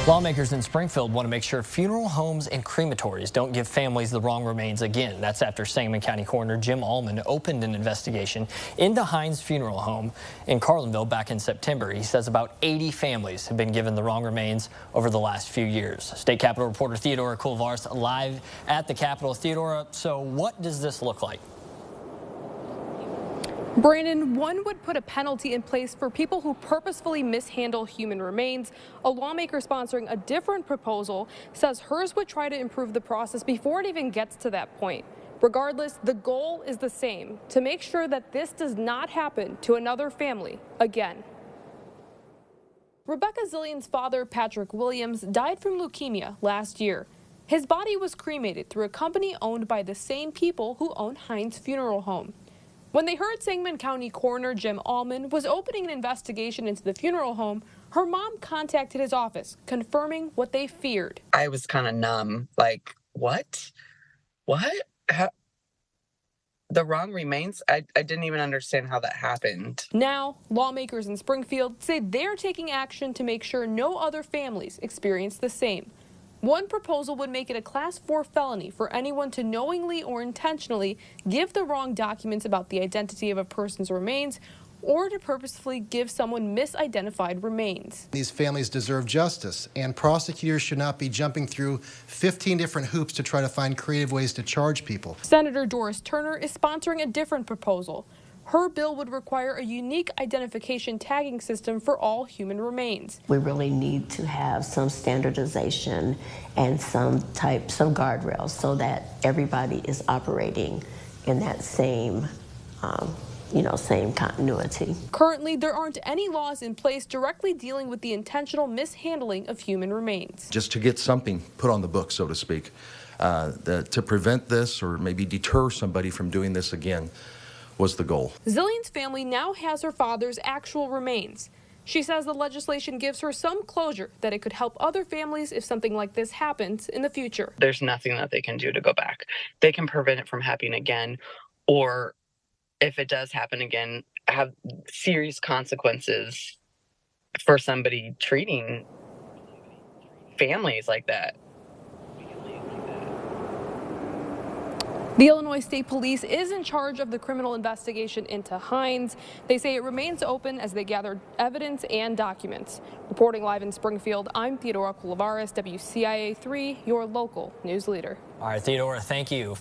Lawmakers in Springfield want to make sure funeral homes and crematories don't give families the wrong remains again. That's after Sangamon County Coroner Jim Allman opened an investigation into Hines Funeral Home in Carlinville back in September. He says about 80 families have been given the wrong remains over the last few years. State Capitol reporter Theodora Kulvaris live at the Capitol. Theodora, so what does this look like? Brandon, one would put a penalty in place for people who purposefully mishandle human remains. A lawmaker sponsoring a different proposal says hers would try to improve the process before it even gets to that point. Regardless, the goal is the same, to make sure that this does not happen to another family again. Rebecca Zillion's father, Patrick Williams, died from leukemia last year. His body was cremated through a company owned by the same people who own Hines Funeral Home. When they heard Sangamon County Coroner Jim Allman was opening an investigation into the funeral home, her mom contacted his office, confirming what they feared. I was kind of numb, like, what? What? The wrong remains? I didn't even understand how that happened. Now, lawmakers in Springfield say they're taking action to make sure no other families experience the same. One proposal would make it a Class 4 felony for anyone to knowingly or intentionally give the wrong documents about the identity of a person's remains or to purposefully give someone misidentified remains. These families deserve justice, and prosecutors should not be jumping through 15 different hoops to try to find creative ways to charge people. Senator Doris Turner is sponsoring a different proposal. Her bill would require a unique identification tagging system for all human remains. We really need to have some standardization and some guardrails so that everybody is operating in that same same continuity. Currently, there aren't any laws in place directly dealing with the intentional mishandling of human remains. Just to get something put on the book, so to speak, to prevent this or maybe deter somebody from doing this again was the goal. Zillion's family now has her father's actual remains. She says the legislation gives her some closure that it could help other families if something like this happens in the future. There's nothing that they can do to go back. They can prevent it from happening again, or if it does happen again, have serious consequences for somebody treating families like that. The Illinois State Police is in charge of the criminal investigation into Hines. They say it remains open as they gather evidence and documents. Reporting live in Springfield, I'm Theodora Kulvaris, WCIA 3, your local news leader. All right, Theodora, thank you.